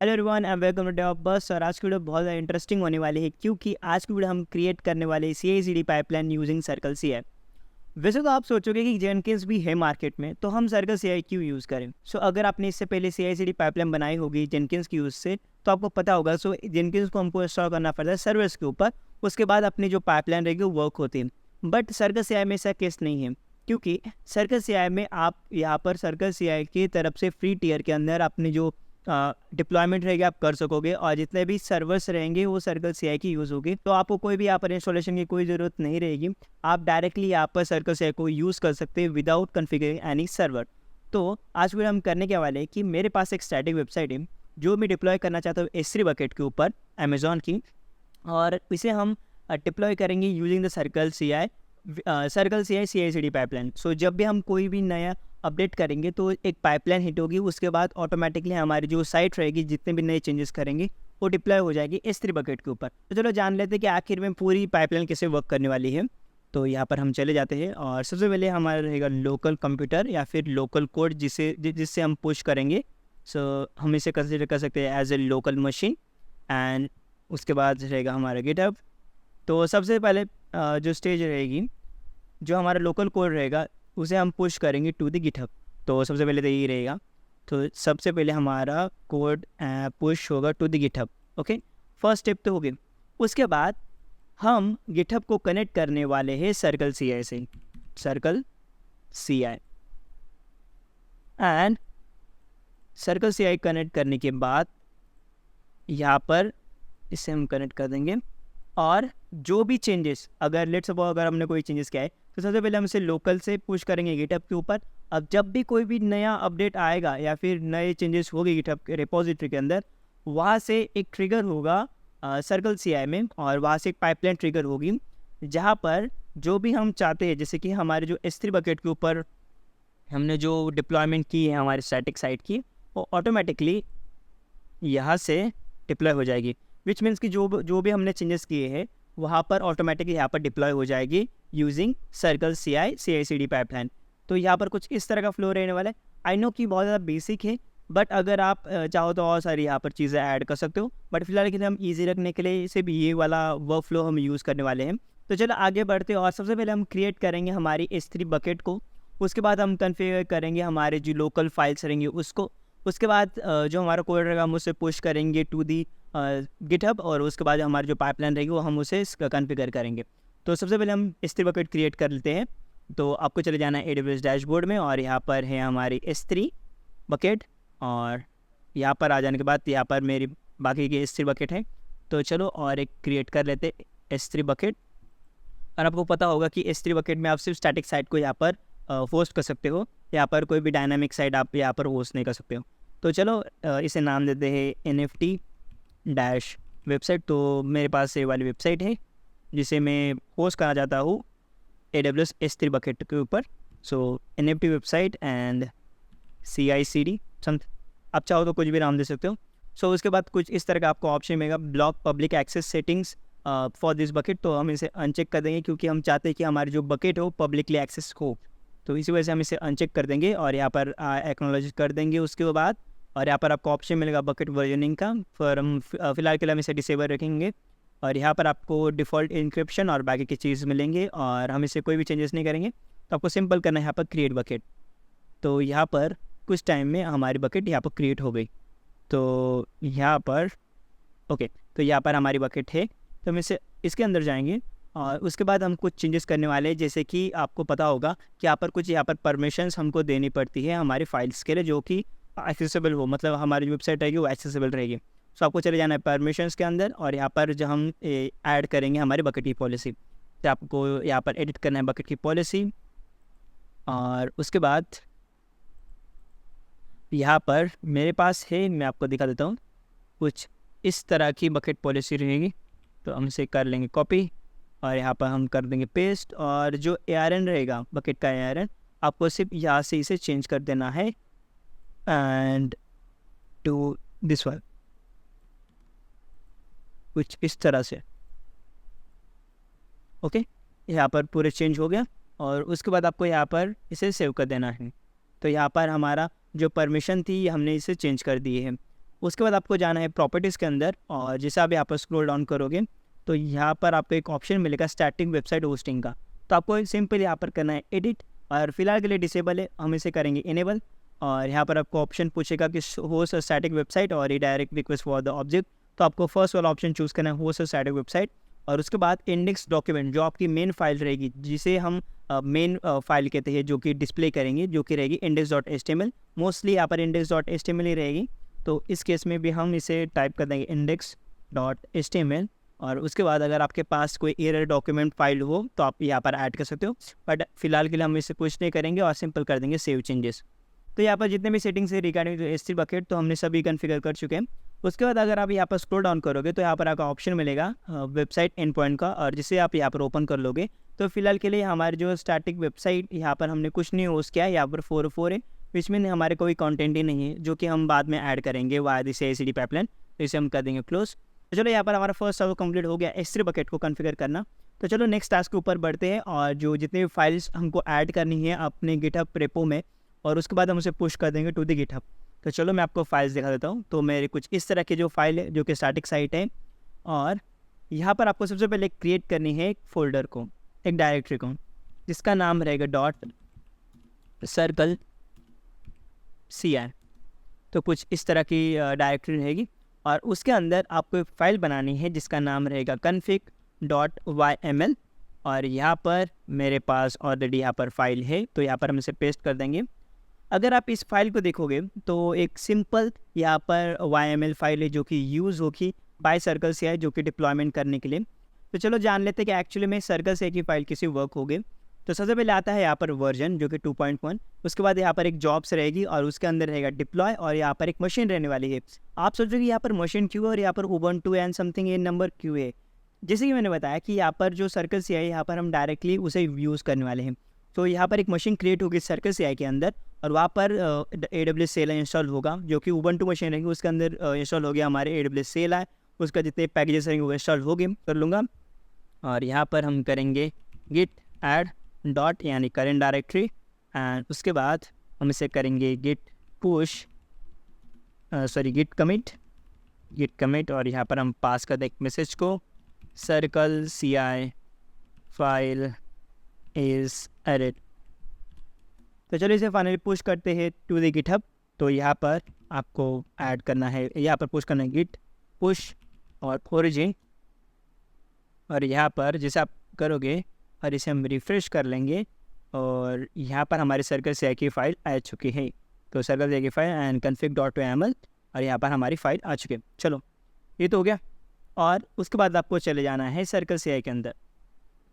Hello everyone and welcome to DevOps. और आज की वीडियो बहुत ज़्यादा इंटरेस्टिंग होने वाली है क्योंकि आज की वीडियो हम क्रिएट करने वाले CI/CD pipeline using circle CI। वैसे तो आप सोचोगे कि जेनकिंस भी है मार्केट में, तो हम सर्कल CI क्यों यूज़ करें। अगर आपने इससे पहले CI/CD पाइपलाइन बनाई होगी जेनकिंस की यूज़ से, तो आपको पता होगा। जेनकिंस को हमको इंस्टॉल करना पड़ता है सर्वर्स के ऊपर, उसके बाद अपनी जो पाइपलाइन रहेगी वो वर्क होती है। बट सर्कल CI में ऐसा केस नहीं है, क्योंकि सर्कल CI में आप यहाँ पर सर्कल CI की तरफ से फ्री टियर के अंदर अपनी जो डिप्लॉयमेंट रहेगी आप कर सकोगे, और जितने भी सर्वर्स रहेंगे वो सर्कल CI की यूज़ होगी। तो आपको कोई भी यहाँ पर इंस्टॉलेशन की कोई ज़रूरत नहीं रहेगी। आप डायरेक्टली यहाँ पर सर्कल CI को यूज़ कर सकते हैं विदाउट कॉन्फ़िगरिंग एनी सर्वर। तो आज वीडियो हम करने के वाले हैं कि मेरे पास एक स्टैटिक वेबसाइट है जो मैं डिप्लॉय करना चाहता हूँ S3 बकेट के ऊपर अमेज़ॉन की, और इसे हम डिप्लॉय करेंगे using the circle CI CI/CD pipeline. जब भी हम कोई भी नया अपडेट करेंगे तो एक पाइपलाइन हिट होगी, उसके बाद ऑटोमेटिकली हमारी जो साइट रहेगी जितने भी नए चेंजेस करेंगे वो डिप्लॉय हो जाएगी S3 बकेट के ऊपर। तो चलो जान लेते हैं कि आखिर में पूरी पाइपलाइन कैसे वर्क करने वाली है। तो यहाँ पर हम चले जाते हैं, और सबसे पहले हमारा रहेगा लोकल कंप्यूटर या फिर लोकल कोड जिससे हम पुश करेंगे। हम इसे कंसिडर कर सकते हैं as a local machine. And उसके बाद रहेगा हमारा गिटहब। तो सबसे पहले जो स्टेज रहेगी, जो हमारा लोकल कोड रहेगा उसे हम पुश करेंगे टू द गिटहब। तो सबसे पहले तो यही रहेगा। तो सबसे पहले हमारा कोड पुश होगा to the GitHub. Okay, first step तो हो गई। उसके बाद हम गिटहब को कनेक्ट करने वाले हैं सर्कल CI से, circle CI। And circle CI connect करने के बाद यहाँ पर इसे हम कनेक्ट कर देंगे, और जो भी चेंजेस, अगर हमने कोई चेंजेस किया है तो सबसे पहले हम इसे लोकल से पुश करेंगे गिटहब के ऊपर। अब जब भी कोई भी नया अपडेट आएगा या फिर नए चेंजेस होगी गिटहब के रिपोजिटरी के अंदर, वहाँ से एक ट्रिगर होगा सर्कल CI में, और वहाँ से एक पाइपलाइन ट्रिगर होगी जहाँ पर जो भी हम चाहते हैं, जैसे कि हमारे जो S3 बकेट के ऊपर हमने जो डिप्लॉयमेंट की है हमारे स्टैटिक साइट की, वो ऑटोमेटिकली यहाँ से डिप्लॉय हो जाएगी। विच मीन्स कि जो भी हमने चेंजेस किए हैं वहाँ पर ऑटोमेटिकली यहाँ पर डिप्लॉय हो जाएगी using circle CI CI/CD pipeline. तो यहाँ पर कुछ इस तरह का फ्लो रहने वाला है। आई नो कि बहुत ज़्यादा बेसिक है, बट अगर आप चाहो तो और सारी यहाँ पर चीज़ें ऐड कर सकते हो, बट फिलहाल के लिए हम ईजी रखने के लिए सिर्फ ये वाला वर्क फ्लो हम यूज़ करने वाले हैं। तो चलो आगे बढ़ते हैं, और सबसे पहले हम क्रिएट करेंगे हमारी S3 बकेट को। उसके बाद हम कन्फिगर करेंगे हमारे जो लोकल फाइल्स रहेंगे उसको। उसके बाद जो हमारा कोड रहेगा हम उसे पुश करेंगे टू दी गिटहब, और उसके बाद हमारी जो पाइपलाइन रहेगी वो हम उसे कॉन्फ़िगर करेंगे। तो सबसे पहले हम S3 बकेट क्रिएट कर लेते हैं। तो आपको चले जाना है AWS डैशबोर्ड में, और यहाँ पर है हमारी S3 बकेट, और यहाँ पर आ जाने के बाद यहाँ पर मेरी बाकी की S3 बकेट है। तो चलो और एक क्रिएट कर लेते S3 बकेट। और आपको पता होगा कि S3 बकेट में आप सिर्फ स्टैटिक साइट को यहाँ पर होस्ट कर सकते हो, यहाँ पर कोई भी डायनामिक साइट आप यहाँ पर होस्ट नहीं कर सकते हो। तो चलो इसे नाम देते हैं NFT डैश वेबसाइट। तो मेरे पास ये वाली वेबसाइट है जिसे मैं होस्ट करना चाहता हूँ AWS S3 बकेट के ऊपर। NFT वेबसाइट एंड CI/CD आप चाहो तो कुछ भी नाम दे सकते हो। उसके बाद कुछ इस तरह का आपको ऑप्शन मिलेगा, block public access settings for this bucket. तो हम इसे अनचेक कर देंगे क्योंकि हम चाहते हैं कि हमारी जो बकेट हो पब्लिकली एक्सेस हो। तो इसी वजह से हम इसे अनचेक कर देंगे और यहाँ पर एक्नॉलेज कर देंगे उसके बाद। और यहाँ पर आपको ऑप्शन मिलेगा बकेट वर्जनिंग का, फिर हम फिलहाल के लिए हम इसे डिसेबल रखेंगे। और यहाँ पर आपको डिफ़ॉल्ट इंक्रिप्शन और बाकी की चीज़ मिलेंगे, और हम इसे कोई भी चेंजेस नहीं करेंगे। तो आपको सिंपल करना है यहाँ पर क्रिएट बकेट। तो यहाँ पर कुछ टाइम में हमारी बकेट यहाँ पर क्रिएट हो गई। तो यहाँ पर ओके, तो यहाँ पर हमारी बकेट है। तो हम इसे इसके अंदर जाएंगे, और उसके बाद हम कुछ चेंजेस करने वाले हैं। जैसे कि आपको पता होगा कि यहाँ पर परमिशंस हमको देनी पड़ती है हमारी फाइल्स के लिए, जो कि एक्सेसिबल हो, मतलब हमारी वेबसाइट रहेगी वो एक्सेसिबल रहेगी। आपको चले जाना है परमिशंस के अंदर, और यहाँ पर जो हम ऐड करेंगे हमारी बकेट की पॉलिसी। तो आपको यहाँ पर एडिट करना है बकेट की पॉलिसी, और उसके बाद यहाँ पर मेरे पास है, मैं आपको दिखा देता हूँ। कुछ इस तरह की बकेट पॉलिसी रहेगी। तो हम इसे कर लेंगे कॉपी, और यहाँ पर हम कर देंगे पेस्ट। और जो ARN रहेगा बकेट का ARN, आपको सिर्फ यहाँ से इसे चेंज कर देना है एंड टू दिस वन, कुछ इस तरह से। ओके, यहाँ पर पूरे चेंज हो गया, और उसके बाद आपको यहाँ पर इसे सेव कर देना है। तो यहाँ पर हमारा जो परमिशन थी हमने इसे चेंज कर दी है। उसके बाद आपको जाना है प्रॉपर्टीज़ के अंदर, और जैसे आप यहाँ पर स्क्रॉल डाउन करोगे तो यहाँ पर आपको एक ऑप्शन मिलेगा स्टैटिक वेबसाइट होस्टिंग का। तो आपको सिंपल यहाँ पर करना है एडिट, और फिलहाल के लिए डिसेबल है, हम इसे करेंगे इनेबल। और यहाँ पर आपको ऑप्शन पूछेगा कि होस्ट स्टैटिक वेबसाइट और direct request for the object. तो आपको फर्स्ट वाला ऑप्शन चूज़ करना है होस्ट स्टैटिक वेबसाइट, और उसके बाद इंडेक्स डॉक्यूमेंट जो आपकी मेन फाइल रहेगी, जिसे हम मेन फाइल कहते हैं, जो कि डिस्प्ले करेंगे, जो कि रहेगी index.html। मोस्टली यहाँ पर index.html ही रहेगी, तो इस केस में भी हम इसे टाइप कर देंगे index.html। और उसके बाद अगर आपके पास कोई एरर डॉक्यूमेंट फाइल हो तो आप यहाँ पर ऐड कर सकते हो, बट फिलहाल के लिए हम इसे कुछ नहीं करेंगे और सिंपल कर देंगे सेव चेंजेस। तो यहाँ पर जितने भी सेटिंग्स है रिगार्डिंग S3 बकेट तो हमने सभी कॉन्फ़िगर कर चुके हैं। उसके बाद अगर आप यहाँ पर स्क्रॉल डाउन करोगे तो यहाँ पर आपका ऑप्शन मिलेगा वेबसाइट एंड पॉइंट का, और जिसे आप यहाँ पर ओपन कर लोगे तो फिलहाल के लिए हमारे जो स्टैटिक वेबसाइट यहाँ पर हमने कुछ नहीं होस्ट किया है, यहाँ पर 404 है, इसमें हमारे कोई कंटेंट ही नहीं है, जो कि हम बाद में ऐड करेंगे वाया दी CI/CD पाइपलाइन। तो इसे हम कर देंगे क्लोज। तो चलो यहाँ पर हमारा फर्स्ट सर्वर कंप्लीट हो गया S3 बकेट को कॉन्फ़िगर करना। तो चलो नेक्स्ट टास्क के ऊपर बढ़ते हैं, और जो जितने भी फाइल्स हमको ऐड करनी है अपने गिटहब रेपो में, और उसके बाद हम उसे पुश कर देंगे टू द गिटहब। तो चलो मैं आपको फाइल्स दिखा देता हूँ। तो मेरे कुछ इस तरह की जो फाइल है, जो कि स्टैटिक साइट है, और यहाँ पर आपको सबसे पहले क्रिएट करनी है एक फोल्डर को, एक डायरेक्टरी को, जिसका नाम रहेगा .circle.ci। तो कुछ इस तरह की डायरेक्टरी रहेगी, और उसके अंदर आपको एक फ़ाइल बनानी है जिसका नाम रहेगा config.yml। और यहाँ पर मेरे पास ऑलरेडी यहाँ पर फाइल है, तो यहाँ पर हम इसे पेस्ट कर देंगे। अगर आप इस फाइल को देखोगे तो एक सिंपल यहाँ पर YML फाइल है, जो कि यूज़ होगी बाय सर्कल CI, जो कि डिप्लॉयमेंट करने के लिए। तो चलो जान लेते हैं कि एक्चुअली में सर्कल CI की फ़ाइल किसी वर्क होगी। तो सबसे पहले आता है यहाँ पर वर्जन, जो कि 2.1। उसके बाद यहाँ पर एक जॉब्स रहेगी, और उसके अंदर रहेगा डिप्लॉय, और यहाँ पर एक मशीन रहने वाली है। आप सोचोगे यहाँ पर मशीन क्यों है और यहाँ पर Ubuntu एंड समथिंग ये नंबर क्यों है। जैसे कि मैंने बताया कि यहाँ पर जो सर्कल CI है, यहाँ पर हम डायरेक्टली उसे यूज़ करने वाले हैं। तो यहाँ पर एक मशीन क्रिएट होगी सर्कल CI के अंदर, और वहाँ पर AWS सेला इंस्टॉल होगा, जो कि Ubuntu मशीन रहेगी, उसके अंदर इंस्टॉल हो गया हमारे AWS सेला, उसका जितने पैकेजेस रहेंगे वो इंस्टॉल हो गए, कर लूँगा। और यहाँ पर हम करेंगे git add डॉट यानी करेंट डायरेक्टरी, एंड उसके बाद हम इसे करेंगे git कमिट, और यहाँ पर हम पास कर दें एक मैसेज को, circle CI file is edit. तो चलो इसे फाइनली पुश करते हैं टू द गिटहब। तो यहाँ पर आपको ऐड करना है, यहाँ पर पुश करना है git पुश और origin, और यहाँ पर जैसे आप करोगे और इसे हम रिफ़्रेश कर लेंगे, और यहाँ पर हमारी सर्कल CI की फ़ाइल आ चुकी है। तो सर्कल CI की फ़ाइल एंड config.yml, और यहाँ पर हमारी फ़ाइल आ चुकी है। चलो ये तो हो गया, और उसके बाद आपको चले जाना है सर्कल CI के अंदर।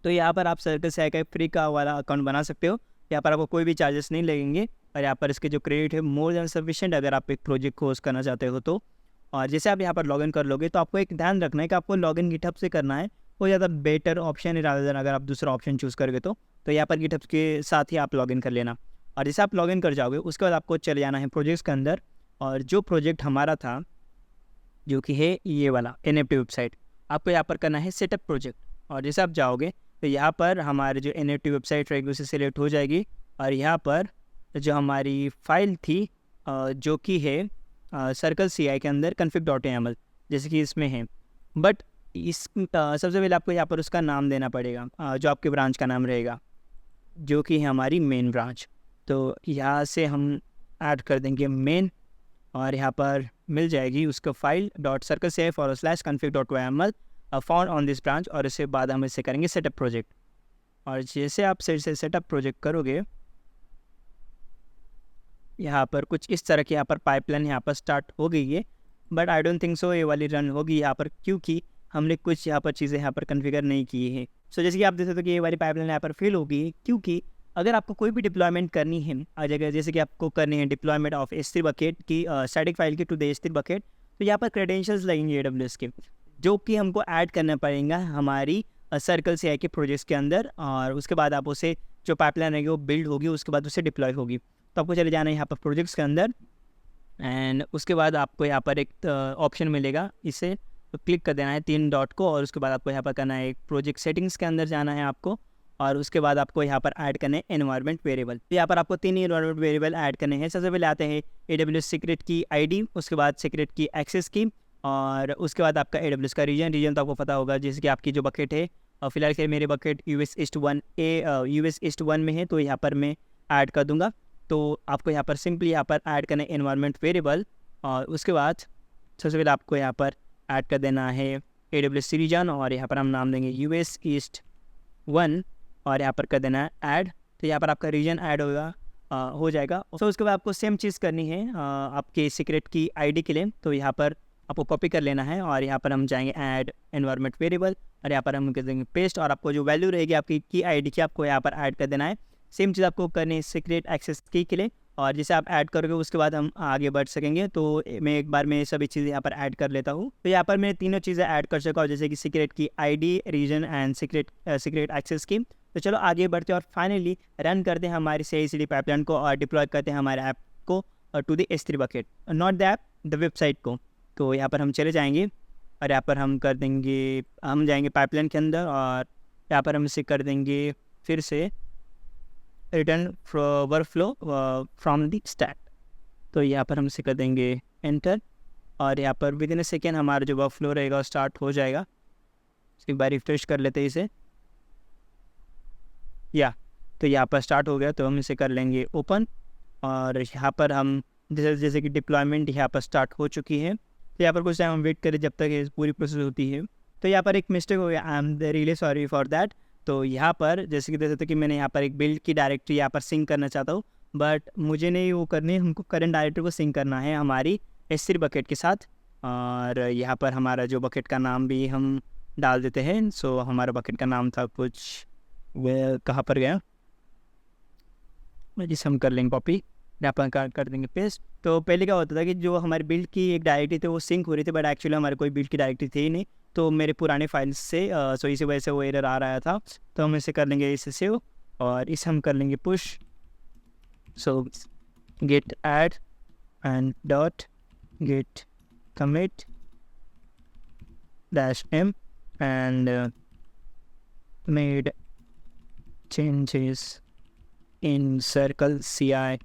तो यहाँ पर आप सर्कल CI का फ्री का वाला अकाउंट बना सकते हो, यहाँ पर आपको कोई भी चार्जेस नहीं लगेंगे, और यहाँ पर इसके जो क्रेडिट है मोर देन सफिशिएंट अगर आप एक प्रोजेक्ट को होस्ट करना चाहते हो तो। और जैसे आप यहाँ पर लॉगिन कर लोगे तो आपको एक ध्यान रखना है कि आपको लॉगिन गिटहब से करना है, वो ज़्यादा बेटर ऑप्शन है रादर देन अगर आप दूसरा ऑप्शन चूज़ करोगे तो यहाँ पर गिटहब के साथ ही आप लॉगिन कर लेना। और जैसे आप लॉगिन कर जाओगे उसके बाद आपको चले जाना है प्रोजेक्ट्स के अंदर, और जो प्रोजेक्ट हमारा था जो कि है ये वाला NFT वेबसाइट, आपको यहाँ पर करना है सेटअप प्रोजेक्ट। और जैसे आप जाओगे तो यहाँ पर हमारे जो NFT वेबसाइट रहेगी उसे सिलेक्ट हो जाएगी, और यहाँ पर जो हमारी फ़ाइल थी जो कि है सर्कल CI के अंदर config.yml, जैसे कि इसमें है, बट इस सबसे पहले आपको यहाँ पर उसका नाम देना पड़ेगा, जो आपके ब्रांच का नाम रहेगा, जो कि है हमारी मेन ब्रांच। तो यहाँ से हम ऐड कर देंगे मेन, और यहाँ पर मिल जाएगी उसका file .circleci/config.yml found on this branch, और इसके बाद हम इसे करेंगे सेटअप प्रोजेक्ट। और जैसे आप सेटअप प्रोजेक्ट करोगे यहाँ पर कुछ इस तरह की यहाँ पर पाइपलाइन यहाँ पर स्टार्ट हो गई है, but I don't think so ये वाली रन होगी यहाँ पर, क्योंकि हमने कुछ यहाँ पर चीज़ें यहाँ पर कॉन्फ़िगर नहीं की है। सो जैसे कि आप देख सकते हो कि ये वाली पाइपलाइन यहाँ पर फेल होगी, क्योंकि अगर आपको कोई भी डिप्लॉयमेंट करनी है अगर जैसे कि आपको करनी है डिप्लॉयमेंट ऑफ S3 बकेट की स्टैटिक फाइल की टू द S3 बकेट, तो यहाँ पर क्रेडेंशियल्स लगेंगे AWS के, जो कि हमको ऐड करना पड़ेगा हमारी सर्कल CI के प्रोजेक्ट्स के अंदर, और उसके बाद आप उसे जो पाइपलाइन रहेगी वो बिल्ड होगी, उसके बाद उसे डिप्लॉय होगी। तो आपको चले जाना है यहाँ पर प्रोजेक्ट्स के अंदर, एंड उसके बाद आपको यहाँ पर एक ऑप्शन मिलेगा, इसे तो क्लिक कर देना है 3 डॉट को, और उसके बाद आपको यहाँ पर करना है एक प्रोजेक्ट सेटिंग्स के अंदर जाना है आपको, और उसके बाद आपको यहाँ पर ऐड करने हैं एनवायरनमेंट वेरिएबल। तो यहाँ पर आपको 3 एनवायरनमेंट वेरिएबल ऐड करने हैं। सबसे पहले आते हैं AWS सीक्रेट की आईडी, उसके बाद सीक्रेट की एक्सेस की, और उसके बाद आपका AWS का रीजन तो आपको पता होगा, जैसे कि आपकी जो बकेट है, और फिलहाल के मेरे बकेट US ईस्ट 1 में है, तो यहाँ पर मैं ऐड कर दूँगा। तो आपको यहाँ पर सिंपली यहाँ पर ऐड करना है एनवायरनमेंट वेरिएबल, और उसके बाद सबसे पहले आपको यहाँ पर ऐड कर देना है AWS रीजन, और यहाँ पर हम नाम देंगे US ईस्ट 1, और यहाँ पर कर देना है ऐड। तो यहाँ पर आपका रीजन ऐड होगा, हो जाएगा। तो उसके बाद आपको सेम चीज़ करनी है आपके सीक्रेट की आईडी के लिए। तो यहाँ पर आपको कॉपी कर लेना है, और यहाँ पर हम जाएंगे ऐड एनवायरनमेंट वेरिएबल, और यहाँ पर हम कर देंगे पेस्ट, और आपको जो वैल्यू रहेगी आपकी की आईडी की आपको यहाँ पर ऐड कर देना है। सेम चीज़ आपको करनी है सीक्रेट एक्सेस की के लिए, और जैसे आप ऐड करोगे उसके बाद हम आगे बढ़ सकेंगे। तो मैं एक बार में सभी चीज़ें यहाँ पर ऐड कर लेता हूँ। तो यहाँ पर मैं तीनों चीज़ें ऐड कर चुका हूँ, जैसे कि secret key ID, region and secret access key. तो चलो आगे बढ़ते हैं और फाइनली रन करते हैं हमारी CI/CD पाइपलाइन को, और डिप्लॉय करते हैं हमारे ऐप को to the S3 bucket, not the app, the website को। तो यहाँ पर हम चले जाएंगे, और यहाँ पर हम कर देंगे, हम जाएंगे पाइपलाइन के अंदर, और यहाँ पर हम इसे कर देंगे फिर से return workflow from the stack. तो यहाँ पर हम इसे कर देंगे एंटर, और यहाँ पर विद इन अ सेकेंड हमारा जो वर्कफ्लो रहेगा वो स्टार्ट हो जाएगा। एक बार रिफ्रेश कर लेते हैं इसे, तो यहाँ पर स्टार्ट हो गया। तो हम इसे कर लेंगे ओपन, और यहाँ पर हम जैसे कि डिप्लॉयमेंट यहाँ पर स्टार्ट हो चुकी है। तो यहाँ पर कुछ टाइम हम वेट करें जब तक ये पूरी प्रोसेस होती है। तो यहाँ पर एक मिस्टेक हो गया, I am really sorry for that. तो यहाँ पर जैसे कि देख सकते हो कि मैंने यहाँ पर एक बिल्ड की डायरेक्टरी यहाँ पर सिंक करना चाहता हूँ, बट मुझे नहीं वो करनी है, हमको करंट डायरेक्टरी को सिंक करना है हमारी S3 बकेट के साथ। और यहाँ पर हमारा जो बकेट का नाम भी हम डाल देते हैं। सो हमारा बकेट का नाम था कुछ, वह कहाँ पर गया, जिसे हम कर लेंगे कॉपी, यहाँ पर कर देंगे पेस्ट। तो पहले क्या होता था कि जो हमारी बिल्ड की एक डायरेक्टरी थी वो सिंक हो रही थी, बट एक्चुअली हमारे कोई बिल्ड की डायरेक्टरी थी ही नहीं, तो मेरे पुराने फाइल्स से सो इसी वजह से वो एरर आ रहा था। तो हम इसे कर लेंगे इसे सेव, और इसे हम कर लेंगे push. So gate add and dot gate commit -m and made changes in circle CI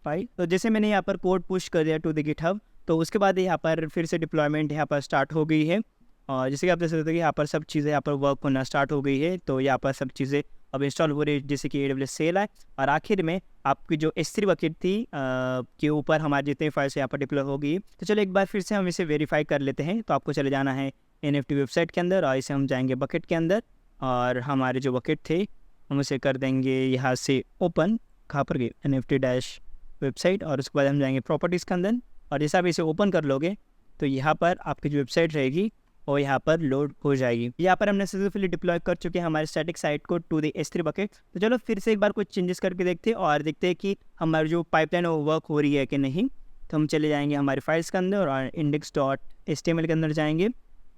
file. तो जैसे मैंने यहाँ पर कोड पुश कर दिया टू द गिटहब, तो उसके बाद यहाँ पर फिर से डिप्लॉयमेंट यहाँ पर स्टार्ट हो गई है, और जैसे कि आप देख सकते हो कि यहाँ पर सब चीज़ें यहाँ पर वर्क होना स्टार्ट हो गई है। तो यहाँ पर सब चीज़ें अब इंस्टॉल हो रही है, जैसे कि AWS सेल है, और आखिर में आपकी जो S3 बकेट थी के ऊपर हमारे जितने फाइल्स यहाँ पर डिप्लॉय हो गई। तो चलो एक बार फिर से हम इसे वेरीफाई कर लेते हैं। तो आपको चले जाना है NFT वेबसाइट के अंदर, और इसे हम जाएंगे बकेट के अंदर, और हमारे जो बकेट थे हम उसे कर देंगे यहाँ से ओपन, कहाँ पर गए, NFT वेबसाइट, और उसके बाद हम जाएंगे प्रॉपर्टीज़ के अंदर, और जैसे आप इसे ओपन कर लोगे तो यहाँ पर आपकी जो वेबसाइट रहेगी वो यहाँ पर लोड हो जाएगी। यहाँ पर हमने सक्सेसफुली डिप्लॉय कर चुके हैं हमारे स्टैटिक साइट को टू द S3 बकेट। तो चलो फिर से एक बार कुछ चेंजेस करके देखते हैं, और देखते हैं कि हमारी जो पाइपलाइन है वो वर्क हो रही है कि नहीं। तो हम चले जाएंगे हमारे फाइल्स के अंदर, और index.html के अंदर जाएंगे,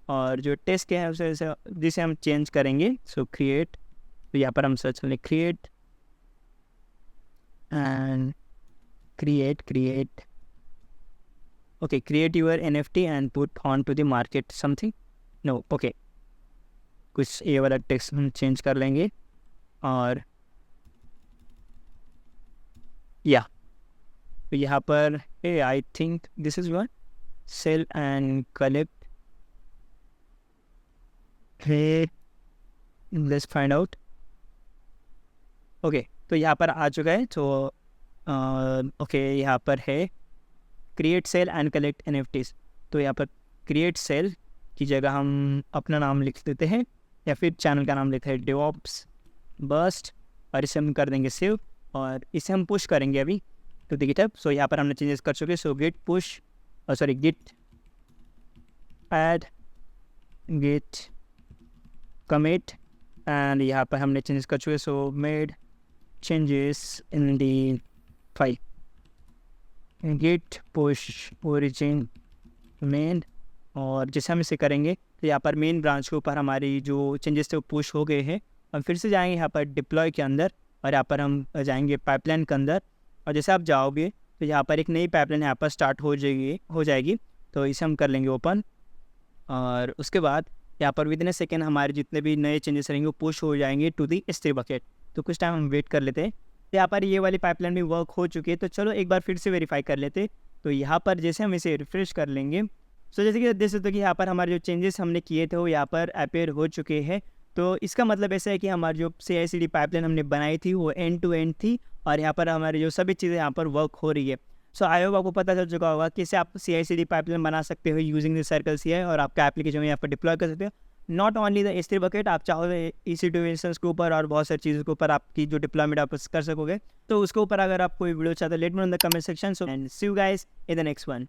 और जो टेस्ट के है उसे जिसे हम चेंज करेंगे। सो क्रिएट, तो यहाँ पर हम सर्च करेंगे create and create okay, create your NFT and put on to the market something, no okay, कुछ ये वाला टेक्स्ट हम चेंज कर लेंगे, और तो यहाँ पर hey, I think this is one sell and collect, hey let's find out, okay. तो यहाँ पर आ चुका है। तो ओके यहाँ पर है create sell and collect NFTs। तो यहाँ पर क्रिएट सेल की जगह हम अपना नाम लिख देते हैं, या फिर चैनल का नाम लेते हैं DevOps बर्स्ट, और इसे हम कर देंगे सेव, और इसे हम पुश करेंगे अभी टू द गिटहब। सो यहाँ पर हमने चेंजेस कर चुके। So git push, sorry git add git commit, and यहाँ पर हमने चेंजेस कर चुके। So made changes in the file, git push origin main, और जैसे हम इसे करेंगे तो यहाँ पर मेन ब्रांच के ऊपर हमारी जो चेंजेस थे वो पुश हो गए हैं। हम फिर से जाएंगे यहाँ पर डिप्लॉय के अंदर, और यहाँ पर हम जाएंगे पाइपलाइन के अंदर, और जैसे आप जाओगे तो यहाँ पर एक नई पाइपलाइन यहाँ पर स्टार्ट हो जाएगी। तो इसे हम कर लेंगे ओपन, और उसके बाद यहाँ पर विदिन ए सेकेंड हमारे जितने भी नए चेंजेस रहेंगे वो पुश हो जाएंगे टू दी S3 बकेट। तो कुछ टाइम हम वेट कर लेते हैं। यहाँ पर ये वाली पाइपलाइन भी वर्क हो चुकी है, तो चलो एक बार फिर से वेरीफाई कर लेते। तो यहाँ पर जैसे हम इसे रिफ्रेश कर लेंगे, सो जैसे कि देख सकते हो कि यहाँ पर हमारे जो चेंजेस हमने किए थे वो यहाँ पर अपेयर हो चुके हैं। तो इसका मतलब ऐसा है कि हमारी जो CI/CD पाइपलाइन हमने बनाई थी वो एंड टू एंड थी, और यहाँ पर हमारी जो सभी चीज़ें यहाँ पर वर्क हो रही है। सो आई होप आपको पता चल चुका होगा कि इससे आप CI/CD पाइपलाइन बना सकते हो यूजिंग द सर्कल CI, और आपका एप्लीकेशन में यहाँ पर डिप्लॉय कर सकते हो। Not only the S3 bucket, आप चाहो EC2 इंस्टेंस के ऊपर और बहुत सारी चीज़ों के ऊपर आपकी जो डिप्लॉयमेंट आप कर सकोगे। तो उसके ऊपर अगर आप कोई वीडियो चाहते हो, let me know in the comment section. So and see you guys in the next one.